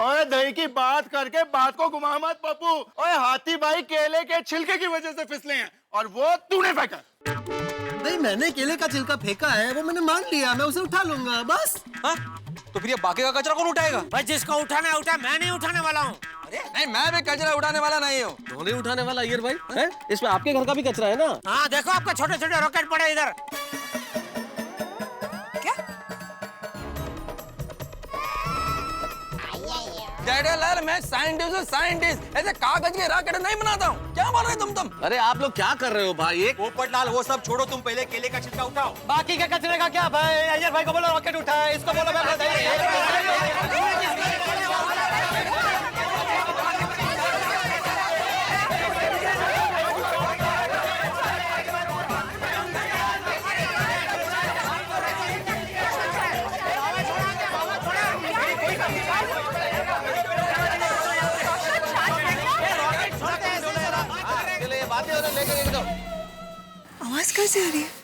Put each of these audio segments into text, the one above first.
ओए दही की बात करके बात को घुमा मत पप्पू। ओए हाथी भाई केले के छिलके की वजह से फिसले हैं और वो तूने फेंका। नहीं, मैंने केले का छिलका फेंका है, वो मैंने मान लिया, मैं उसे उठा लूंगा बस। हाँ? तो फिर ये बाकी का कचरा कौन उठाएगा? भाई जिसको उठाना है उठा, मैं नहीं उठाने वाला हूँ। अरे नहीं, मैं भी कचरा उठाने वाला नहीं हूँ। कौन नहीं उठाने वाला अय्यर भाई? है? इसमें आपके घर का भी कचरा है ना? हाँ देखो आपका छोटे छोटे रॉकेट पड़े इधर। क्या? जेठालाल, मैं साइंटिस्ट हूँ, साइंटिस्ट। ऐसे कागज के रॉकेट नहीं बनाता हूँ। क्या बोल रहे तुम? अरे आप लोग क्या कर रहे हो भाई? एक पोपटलाल, वो सब छोड़ो, तुम पहले केले का छिलका उठाओ। बाकी के कचरे का क्या भाई? अय्यर भाई को बोलो रॉकेट उठाए, इसको बोलो मैं आवाज कैसे आ रही है?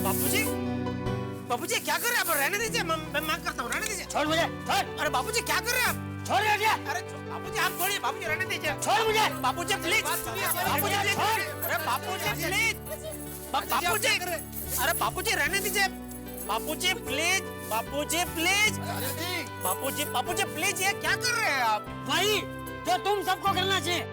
बापूजी, बापूजी क्या कर रहे हैं आप? रहने दीजिए, मैं मांग करता हूँ, रहने दीजिए। छोड़ मुझे, छोड़। अरे बापूजी क्या कर रहे हैं आप? छोड़ दीजिए। अरे बापूजी आप छोड़िए, बापूजी रहने दीजिए। छोड़ मुझे, बापूजी प्लीज। बापूजी प्लीज। अरे बापूजी प्लीज। बापूजी, अरे बापूजी रहने दीजिए। Bapuji please, Bapuji please. Bapuji, Bapuji please, ये क्या कर रहे हैं आप? भाई जो तुम सबको करना चाहिए।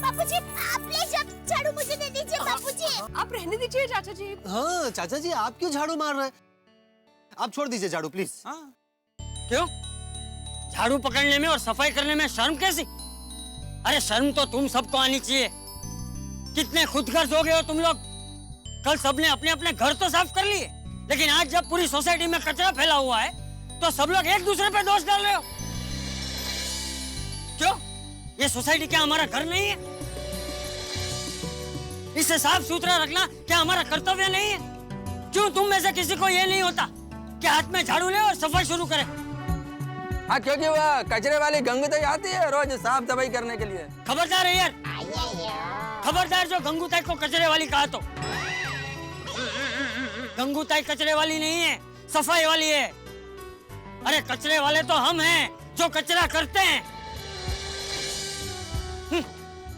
बापूजी आप प्लीज अब झाड़ू मुझे दे दीजिए। बापूजी आप रहने दीजिए चाचा जी। हाँ चाचा जी, आप क्यों झाड़ू मार रहे हैं? आप छोड़ दीजिए झाड़ू प्लीज। क्यों? झाड़ू पकड़ने में और सफाई करने में शर्म कैसी? अरे शर्म तो तुम सबको आनी चाहिए। कितने खुदगर्ज हो गए हो तुम लोग। कल सबने अपने अपने घर तो साफ कर लिए, लेकिन आज जब पूरी सोसाइटी में कचरा फैला हुआ है तो सब लोग एक दूसरे पे दोष डाल रहे हो। क्यों? ये सोसाइटी क्या हमारा घर नहीं है? इसे साफ सुथरा रखना क्या हमारा कर्तव्य नहीं है? क्यों तुम में से किसी को ये नहीं होता कि हाथ में झाड़ू ले और सफाई शुरू करे? हाँ, क्योंकि वह कचरे वाली गंगूताई आती है रोज साफ सफाई करने के लिए। खबरदार है यार, खबरदार जो गंगूताई को कचरे वाली कहा तो। गंगूताई कचरे वाली नहीं है, सफाई वाली है। अरे कचरे वाले तो हम हैं जो कचरा करते हैं।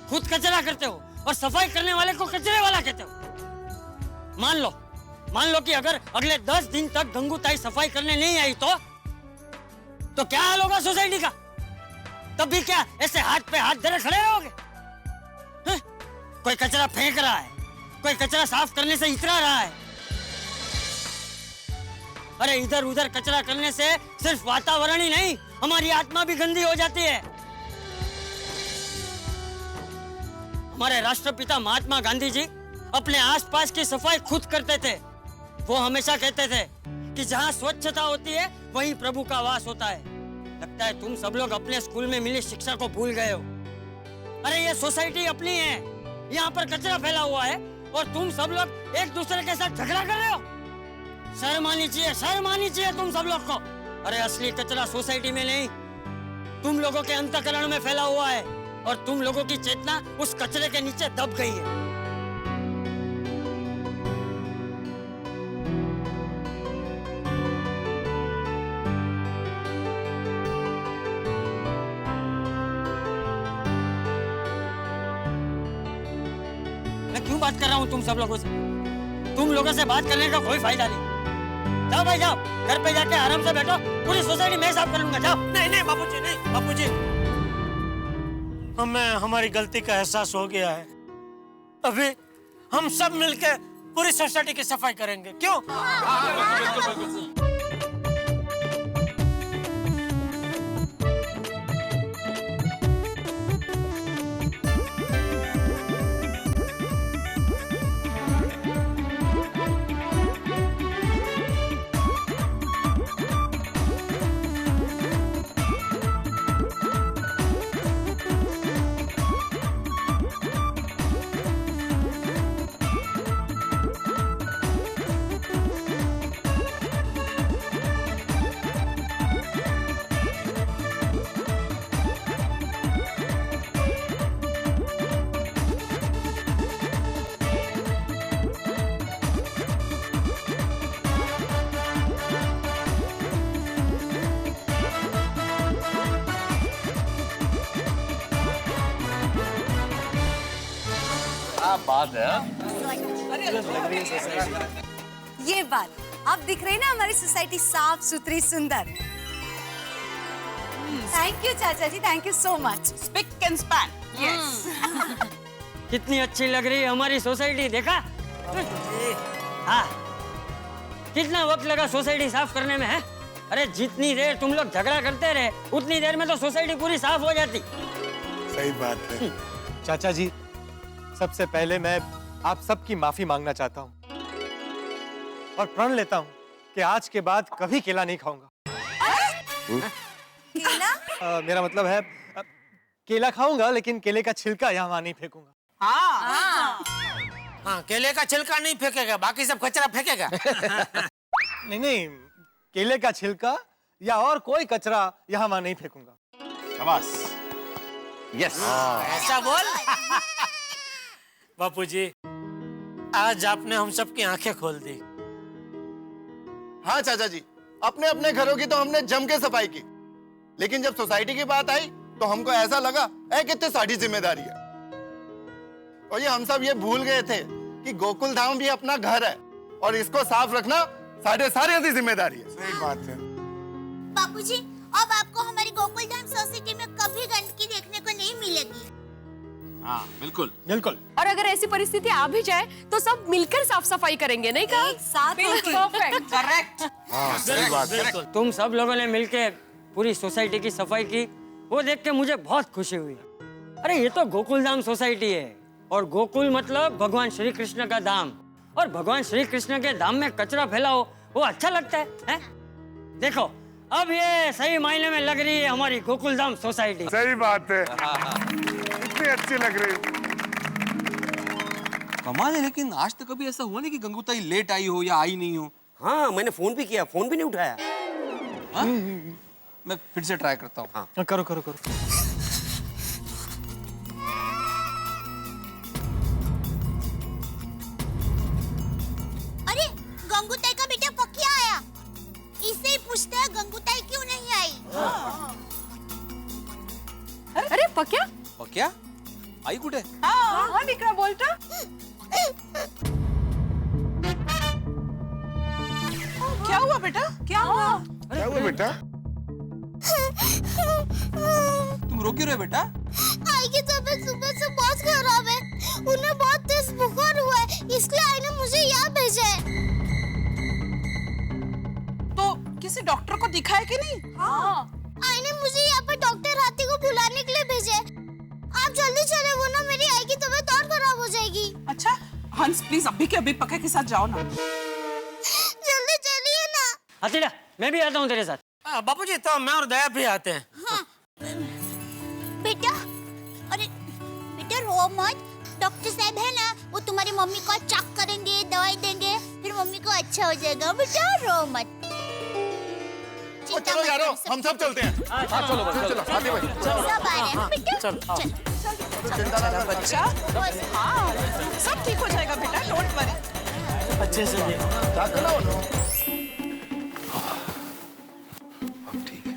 खुद कचरा करते हो और सफाई करने वाले को कचरे वाला कहते हो। मान लो कि अगर अगले 10 दिन तक गंगूताई सफाई करने नहीं आई तो क्या हाल होगा सोसाइटी का? तब भी क्या ऐसे हाथ पे हाथ धरे खड़े रहोगे? कोई कचरा फेंक रहा है, कोई कचरा साफ करने से इतरा रहा है। अरे इधर उधर कचरा करने से सिर्फ वातावरण ही नहीं, हमारी आत्मा भी गंदी हो जाती है। हमारे राष्ट्रपिता महात्मा गांधी जी अपने आसपास की सफाई खुद करते थे। वो हमेशा कहते थे कि जहाँ स्वच्छता होती है वहीं प्रभु का वास होता है। लगता है तुम सब लोग अपने स्कूल में मिली शिक्षा को भूल गए हो। अरे ये सोसाइटी अपनी है, यहाँ पर कचरा फैला हुआ है और तुम सब लोग एक दूसरे के साथ झगड़ा कर रहे हो। शर्म आनी चाहिए तुम सब लोग को। अरे असली कचरा सोसाइटी में नहीं, तुम लोगों के अंतःकरण में फैला हुआ है और तुम लोगों की चेतना उस कचरे के नीचे दब गई है। मैं क्यों बात कर रहा हूँ तुम सब लोगों से? तुम लोगों से बात करने का कोई फायदा नहीं। जाओ भाई जाओ, घर पे जाके आराम से बैठो। पूरी सोसाइटी मैं साफ कर लूंगा। जाओ। नहीं बापूजी, नहीं बापूजी, हमें हमारी गलती का एहसास हो गया है। हम सब मिलकर पूरी सोसाइटी की सफाई करेंगे, क्यों? बात है। ये बात अब दिख रही ना हमारी सोसाइटी साफ सुथरी सुंदर। थैंक यू चाचा जी, thank you so much. Spick and span. Yes. कितनी अच्छी लग रही है हमारी सोसाइटी, देखा? हाँ, कितना वक्त लगा सोसाइटी साफ करने में है? अरे जितनी देर तुम लोग झगड़ा करते रहे उतनी देर में तो सोसाइटी पूरी साफ हो जाती। सही बात है। चाचा जी, सबसे पहले मैं आप सबकी माफी मांगना चाहता हूँ और प्रण लेता हूँ कि आज के बाद कभी केला नहीं खाऊंगा। केला? मेरा मतलब है केला खाऊंगा लेकिन केले का छिलका यहाँ नहीं फेंकूंगा। हाँ, केले का छिलका नहीं फेंकेगा, बाकी सब कचरा फेंकेगा। नहीं, केले का छिलका या और कोई कचरा यहाँ वहाँ नहीं फेंकूंगा। शाबाश। यस। ऐसा बोल। बापूजी, आज आपने हम सबकी आंखें खोल दी। हाँ चाचा जी, अपने अपने घरों की तो हमने जम के सफाई की, लेकिन जब सोसाइटी की बात आई तो हमको ऐसा लगा कितनी सारी जिम्मेदारी है। और ये हम सब ये भूल गए थे कि गोकुल धाम भी अपना घर है और इसको साफ रखना सारी जिम्मेदारी है। सही बात है। बापूजी, अब आपको हमारी गोकुल धाम सोसाइटी में कभी गंदगी देखने को नहीं मिलेगी। हाँ, बिल्कुल। बिल्कुल। और अगर ऐसी परिस्थिति आ भी जाए तो सब मिलकर साफ सफाई करेंगे, नहीं कहा? एक साथ परफेक्ट। करेक्ट। हाँ, सही बात है। तुम सब लोगों ने मिलके पूरी सोसाइटी की सफाई की, वो देख के मुझे बहुत खुशी हुई। अरे ये तो गोकुल धाम सोसाइटी है और गोकुल मतलब भगवान श्री कृष्ण का धाम, और भगवान श्री कृष्ण के धाम में कचरा फैलाओ वो अच्छा लगता है? देखो अब ये सही मायने में लग रही है हमारी गोकुल धाम सोसाइटी। सही बात है। इतनी अच्छी लग रही है। कमाल है, लेकिन आज तक कभी ऐसा हुआ नहीं कि गंगूताई लेट आई हो या आई नहीं हो। हाँ, मैंने फोन भी किया, फोन भी नहीं उठाया। हाँ? मैं फिर से ट्राई करता हूँ। हाँ। करो करो करो। अरे गंगूताई का बेटा पकिया आया, इससे ही पूछते हैं गंगूताई क्यों नहीं आई। अरे पक्या? और क्या आई कुठे? हाँ विक्रा बोलता। क्या हुआ बेटा? क्या हुआ? क्या हुआ बेटा? तुम रो क्यों रहे बेटा? आई की तबीयत सुबह से बहुत खराब है, उन्हें बहुत तेज बुखार हुआ है, इसलिए आई ने मुझे यहाँ भेजा है। तो किसी डॉक्टर को दिखाया कि नहीं? हाँ। आई ने मुझे यहाँ पर डॉक्टर हाथी को बुलाने के लिए भेजा है। आप जल्दी चले, वो ना मेरी आई की तबीयत और खराब हो जाएगी। अच्छा हंस, प्लीज अभी के अभी पक्का के साथ जाओ ना। जल्दी चलिए ना। हतीड़ा, मैं भी आता हूँ तेरे साथ। बापूजी, तो मैं और दया भी आते हैं। हाँ। बेटा, अरे बेटा रो मत, डॉक्टर साहब है ना, वो तुम्हारी मम्मी को चेक करेंगे, दवाई देंगे, फिर मम्मी को अच्छा हो जाएगा। बेटा रो मत। चलो यारो, हम सब चलते हैं। चलो चलो आते भाई। सब आ रहे हैं बेटा। चल। बच्चा, हाँ सब ठीक हो जाएगा बेटा, डोंट वरी। अच्छे से दे। जाते ना वो। अब ठीक है।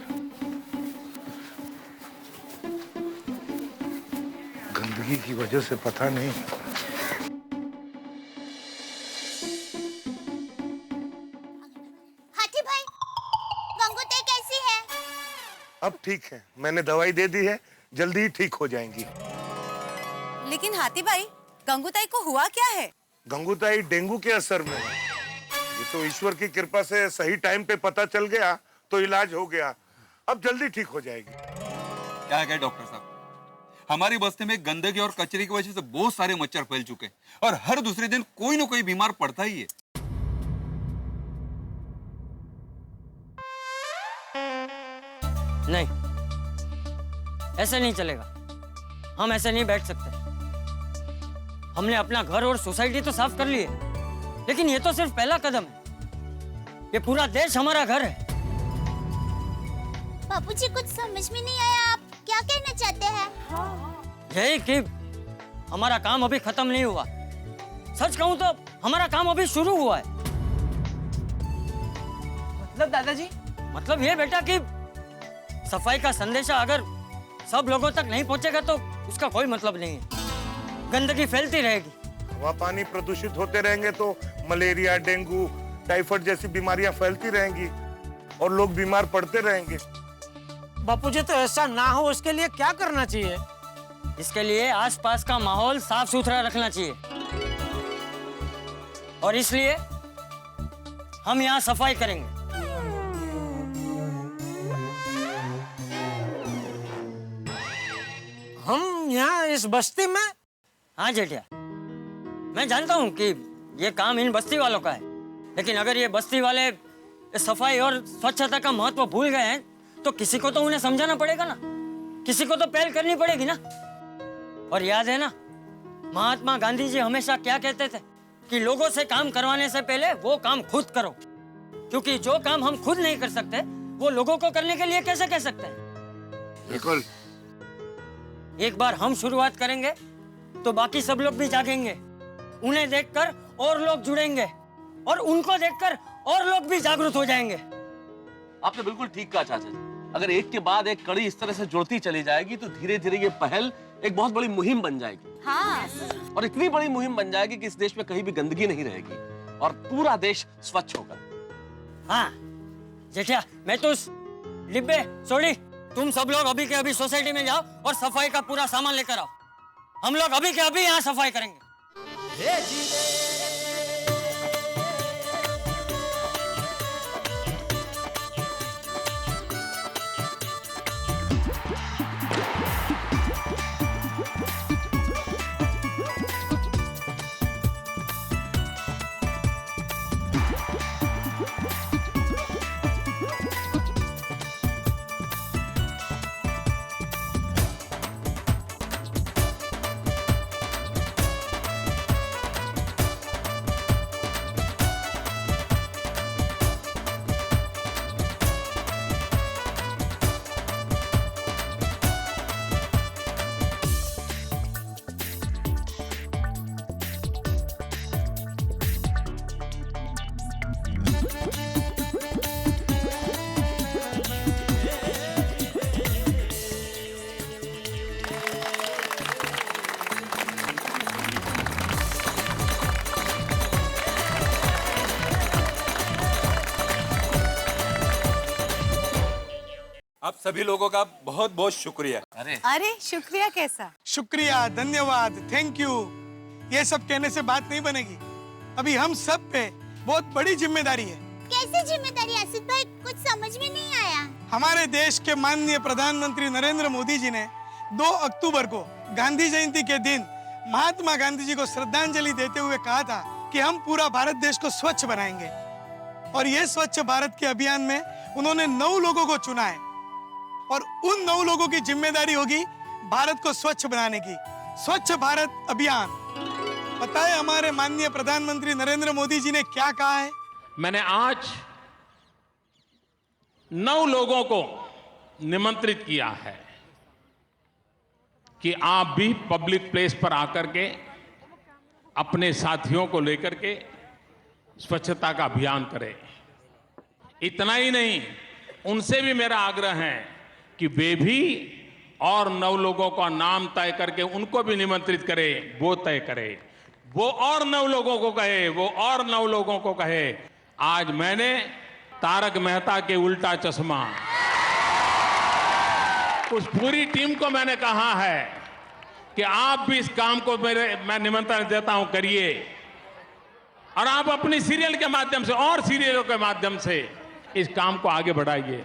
गंदगी की वजह से पता नहीं। हाथी भाई, गंगूताई कैसी है? अब ठीक है, मैंने दवाई दे दी है, जल्दी ही ठीक हो जाएंगी। लेकिन हाथी भाई, गंगूताई को हुआ क्या है? गंगूताई डेंगू के असर में है। ये तो ईश्वर की कृपा से सही टाइम पे पता चल गया तो इलाज हो गया, अब जल्दी ठीक हो जाएगी। क्या है डॉक्टर साहब, हमारी बस्ती में गंदगी और कचरे की वजह से बहुत सारे मच्छर फैल चुके और हर दूसरे दिन कोई ना कोई बीमार पड़ता ही है। नहीं, ऐसे नहीं चलेगा। हम ऐसे नहीं बैठ सकते। हमने अपना घर और सोसाइटी तो साफ कर ली है, लेकिन ये तो सिर्फ पहला कदम है। ये पूरा देश हमारा घर है। बापूजी कुछ समझ में नहीं आया, आप क्या कहना चाहते हैं? यही कि हमारा काम अभी खत्म नहीं हुआ। सच कहूं तो हमारा काम अभी शुरू हुआ है। मतलब दादाजी? मतलब ये बेटा कि सफाई का संदेशा अगर सब लोगों तक नहीं पहुंचेगा तो उसका कोई मतलब नहीं है। गंदगी फैलती रहेगी, हवा पानी प्रदूषित होते रहेंगे तो मलेरिया, डेंगू, टाइफाइड जैसी बीमारियां फैलती रहेंगी और लोग बीमार पड़ते रहेंगे। बापूजी तो ऐसा ना हो, उसके लिए क्या करना चाहिए? इसके लिए आसपास का माहौल साफ सुथरा रखना चाहिए और इसलिए हम यहाँ सफाई करेंगे। हम यहाँ इस बस्ती में? हाँ जेठिया, मैं जानता हूँ कि ये काम इन बस्ती वालों का है, लेकिन अगर ये बस्ती वाले सफाई और स्वच्छता का महत्व भूल गए हैं तो किसी को तो उन्हें समझाना पड़ेगा ना, किसी को तो पहल करनी पड़ेगी ना। और याद है ना, महात्मा गांधी जी हमेशा क्या कहते थे कि लोगों से काम करवाने से पहले वो काम खुद करो, क्योंकि जो काम हम खुद नहीं कर सकते वो लोगों को करने के लिए कैसे कह सकते हैं। बिल्कुल। एक बार हम शुरुआत करेंगे तो बाकी सब लोग भी जागेंगे। उन्हें देखकर और लोग जुड़ेंगे और उनको देखकर और लोग भी जागरूक हो जाएंगे। आपने बिल्कुल ठीक कहा चाचा जी। अगर एक के बाद एक कड़ी इस तरह से जुड़ती चली जाएगी तो धीरे धीरे ये पहल एक बहुत बड़ी मुहिम बन जाएगी। हाँ। और इतनी बड़ी मुहिम बन जाएगी कि इस देश में कहीं भी गंदगी नहीं रहेगी और पूरा देश स्वच्छ होगा। हाँ जेठिया, मैं तो डिब्बे सोडी, तुम सब लोग अभी के अभी सोसाइटी में जाओ और सफाई का पूरा सामान लेकर आओ। हम लोग अभी के अभी यहाँ सफाई करेंगे। आप सभी लोगों का बहुत बहुत शुक्रिया। अरे शुक्रिया कैसा? शुक्रिया, धन्यवाद, थैंक यू, ये सब कहने से बात नहीं बनेगी। अभी हम सब पे बहुत बड़ी जिम्मेदारी है। कैसे जिम्मेदारी आसिफ भाई, कुछ समझ में नहीं आया। हमारे देश के माननीय प्रधानमंत्री नरेंद्र मोदी जी ने 2 अक्टूबर को गांधी जयंती के दिन महात्मा गांधी जी को श्रद्धांजलि देते हुए कहा था कि हम पूरा भारत देश को स्वच्छ बनाएंगे। और ये स्वच्छ भारत के अभियान में उन्होंने 9 लोगों को चुना है और उन 9 लोगों की जिम्मेदारी होगी भारत को स्वच्छ बनाने की। स्वच्छ भारत अभियान। बताए हमारे माननीय प्रधानमंत्री नरेंद्र मोदी जी ने क्या कहा है? मैंने आज 9 लोगों को निमंत्रित किया है कि आप भी पब्लिक प्लेस पर आकर के अपने साथियों को लेकर के स्वच्छता का अभियान करें। इतना ही नहीं, उनसे भी मेरा आग्रह है कि वे भी और 9 लोगों का नाम तय करके उनको भी निमंत्रित करें, वो तय करे, वो और 9 लोगों को कहे, वो और 9 लोगों को कहे। आज मैंने तारक मेहता के उल्टा चश्मा उस पूरी टीम को मैंने कहा है कि आप भी इस काम को मैं निमंत्रण देता हूं, करिए। और आप अपनी सीरियल के माध्यम से और सीरियलों के माध्यम से इस काम को आगे बढ़ाइए।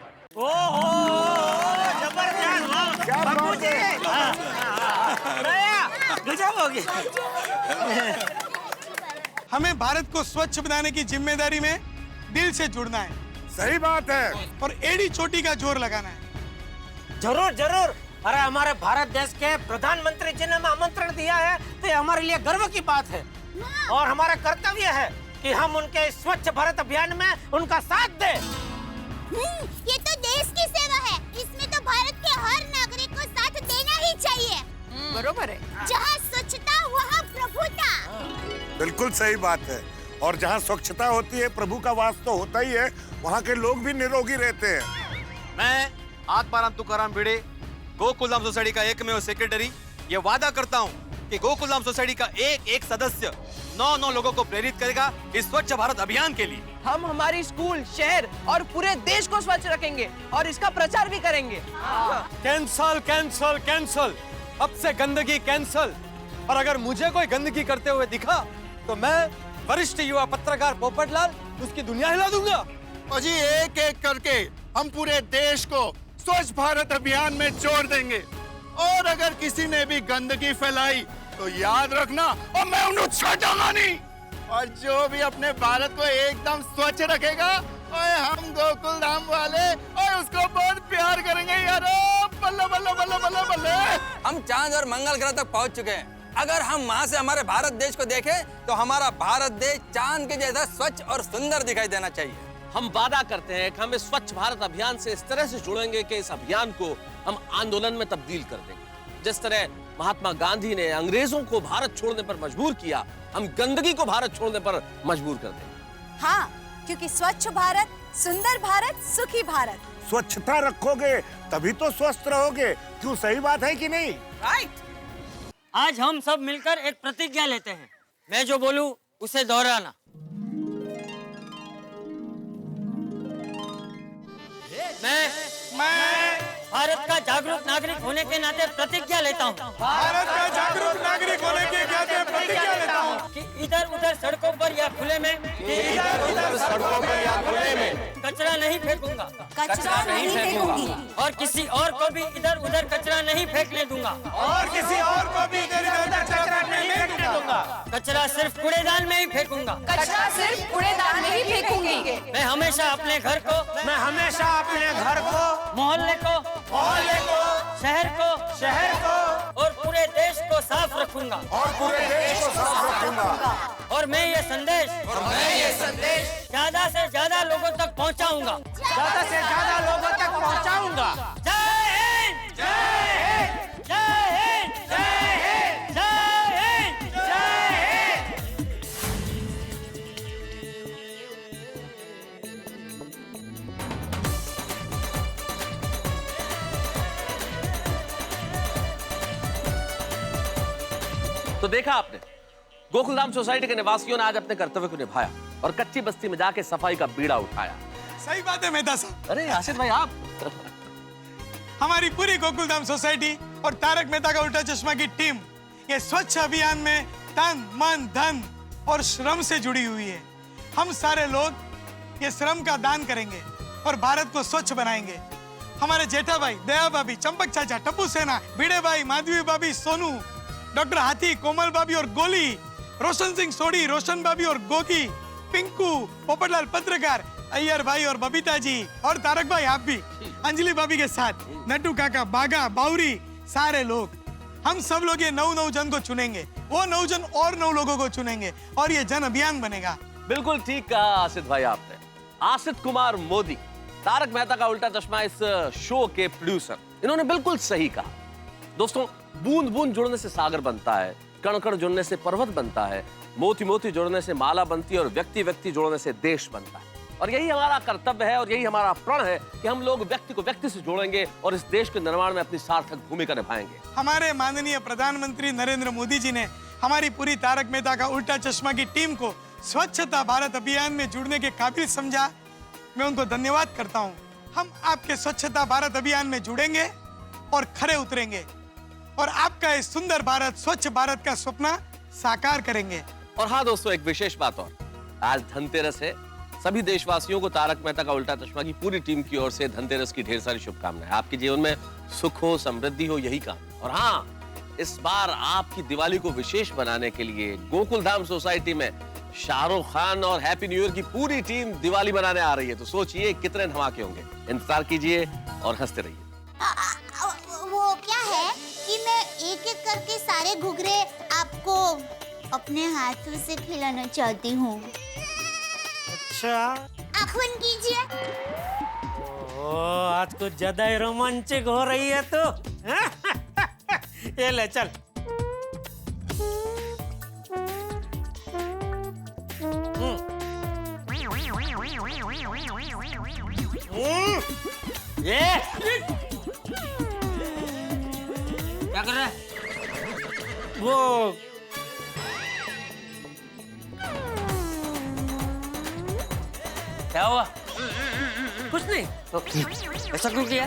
हमें भारत को स्वच्छ बनाने की जिम्मेदारी में दिल से जुड़ना है। सही बात है। और एड़ी चोटी का जोर लगाना है। जरूर जरूर। अरे हमारे भारत देश के प्रधानमंत्री जी ने हमें आमंत्रण दिया है तो ये हमारे लिए गर्व की बात है और हमारा कर्तव्य है कि हम उनके स्वच्छ भारत अभियान में उनका साथ दें। ये तो देश की सेवा है, इसमें तो भारत के हर नागरिक को साथ देना ही चाहिए। बरोबर है। जहाँ स्वच्छता वहाँ प्रभुता। बिल्कुल सही बात है। और जहाँ स्वच्छता होती है प्रभु का वास तो होता ही है, वहाँ के लोग भी निरोगी रहते हैं। मैं आत्माराम तुकाराम भिड़े, गोकुलधाम सोसाइटी का एकमेव सेक्रेटरी, ये वादा करता हूँ कि गोकुलधाम सोसाइटी का एक एक सदस्य 9 लोगों को प्रेरित करेगा इस स्वच्छ भारत अभियान के लिए। हम हमारी स्कूल, शहर और पूरे देश को स्वच्छ रखेंगे और इसका प्रचार भी करेंगे। कैंसल कैंसल कैंसल, अब से गंदगी कैंसल। और अगर मुझे कोई गंदगी करते हुए दिखा तो मैं वरिष्ठ युवा पत्रकार पोपटलाल उसकी दुनिया हिला दूंगा। और जी एक एक करके हम पूरे देश को स्वच्छ भारत अभियान में जोड़ देंगे। और अगर किसी ने भी गंदगी फैलाई तो याद रखना और मैं उन्हें छोड़ूंगा नहीं। और जो भी अपने भारत को एकदम स्वच्छ रखेगा और हम गोकुल धाम वाले और उसको बहुत प्यार करेंगे यार। बल्ले बल्ले बल्ले बल्ले बल्ले। हम चांद और मंगल ग्रह तक पहुंच चुके हैं। अगर हम वहाँ से हमारे भारत देश को देखें तो हमारा भारत देश चांद के जैसा स्वच्छ और सुंदर दिखाई देना चाहिए। हम वादा करते हैं कि हम इस स्वच्छ भारत अभियान से इस तरह से जुड़ेंगे कि इस अभियान को हम आंदोलन में तब्दील कर देंगे। जिस तरह महात्मा गांधी ने अंग्रेजों को भारत छोड़ने पर मजबूर किया, हम गंदगी को भारत छोड़ने पर मजबूर कर देंगे। हाँ, क्योंकि स्वच्छ भारत, सुंदर भारत, सुखी भारत। स्वच्छता रखोगे तभी तो स्वस्थ रहोगे। क्यों, सही बात है कि नहीं? राइट। आज हम सब मिलकर एक प्रतिज्ञा लेते हैं। मैं जो बोलूं उसे दोहराना। मैं भारत का जागरूक नागरिक होने के नाते प्रतिज्ञा लेता हूँ। भारत का जागरूक नागरिक होने के नाते प्रतिज्ञा लेता हूँ कि इधर उधर सड़कों पर या खुले में कचरा नहीं फेंकूंगा। कचरा नहीं फेंकूंगी। और किसी और को भी इधर उधर कचरा नहीं फेंकने दूंगा। और किसी और को भी इधर उधर कचरा नहीं फेंकने दूंगा। कचरा सिर्फ कूड़ेदान में ही फेंकूंगा। कचरा सिर्फ कूड़ेदान में ही फेंकूंगी। मैं हमेशा अपने घर को, मोहल्ले को, शहर को और पूरे देश को साफ रखूंगा। और मैं ये संदेश ज्यादा से ज्यादा लोगों तक पहुंचाऊंगा। जय हिंद, जय हिंद, जय हिंद, जय हिंद, जय हिंद, जय हिंद। तो देखा आपने, गोकुलधाम सोसाइटी के निवासियों ने आज अपने कर्तव्य को निभाया और कच्ची बस्ती में जाके सफाई का बीड़ा उठाया। सही बात है मेहता साहब। अरे आसिफ भाई, आप हमारी पूरी गोकुलधाम सोसाइटी और तारक मेहता का उल्टा चश्मा की टीम ये स्वच्छ अभियान में तन मन धन और श्रम से जुड़ी हुई है। हम सारे लोग ये श्रम का दान करेंगे और भारत को स्वच्छ बनाएंगे। हमारे जेठा भाई, दया भाभी, चंपक चाचा, टप्पू सेना, भिड़े भाई, माधवी भाभी, सोनू, डॉक्टर हाथी, कोमल भाभी और गोली, रोशन सिंह सोडी, रोशन भाभी और गोगी, पिंकू, पोपटलाल पत्रकार, अय्यर भाई और बबीता जी और तारक भाई आप भी, अंजलि भाभी के साथ नट्टू काका, बागा, बाउरी, सारे लोग, हम सब लोग ये 9 जन को चुनेंगे। वो 9 जन और 9 लोगों को चुनेंगे और ये जन अभियान बनेगा। बिल्कुल ठीक कहा आसिफ भाई आपने। आसिफ कुमार मोदी, तारक मेहता का उल्टा चश्मा इस शो के प्रोड्यूसर, इन्होंने बिल्कुल सही कहा। दोस्तों, बूंद बूंद जुड़ने से सागर बनता है, कण कण जुड़ने से पर्वत बनता है, मोती मोती जुड़ने से माला बनती है और व्यक्ति व्यक्ति जुड़ने से देश बनता है। और यही हमारा कर्तव्य है और यही हमारा प्रण है कि हम लोग व्यक्ति को व्यक्ति से जोड़ेंगे और इस देश के निर्माण में अपनी सार्थक भूमिका निभाएंगे। हमारे माननीय प्रधानमंत्री नरेंद्र मोदी जी ने हमारी पूरी तारक मेहता का उल्टा चश्मा की टीम को स्वच्छता भारत अभियान में जुड़ने के काबिल समझा। मैं उनको धन्यवाद करता हूँ। हम आपके स्वच्छता भारत अभियान में जुड़ेंगे और खरे उतरेंगे और आपका इस सुंदर भारत, स्वच्छ भारत का सपना साकार करेंगे। और हाँ दोस्तों, एक विशेष बात और, आज धनतेरस है। सभी देशवासियों को तारक मेहता का उल्टा चश्मा की पूरी टीम की ओर से धनतेरस की ढेर सारी शुभकामनाएं। आपके जीवन में सुख हो, समृद्धि हो, यही काम। और हाँ, इस बार आपकी दिवाली को विशेष बनाने के लिए गोकुलधाम सोसाइटी में शाहरुख खान और हैप्पी न्यू ईयर की पूरी टीम दिवाली मनाने आ रही है। तो सोचिए कितने धमाके होंगे। इंतजार कीजिए और हंसते रहिए। वो क्या है कि मैं एक एक करके सारे घुघरे आपको अपने हाथों से खिलाना चाहती हूँ। अच्छा, आँख बंद कीजिए। आज कुछ ज्यादा ही रोमांचक हो रही है तो ये ले चल। ये क्या कर रहा है? वो क्या हुआ? कुछ नहीं। ऐसा क्यों किया?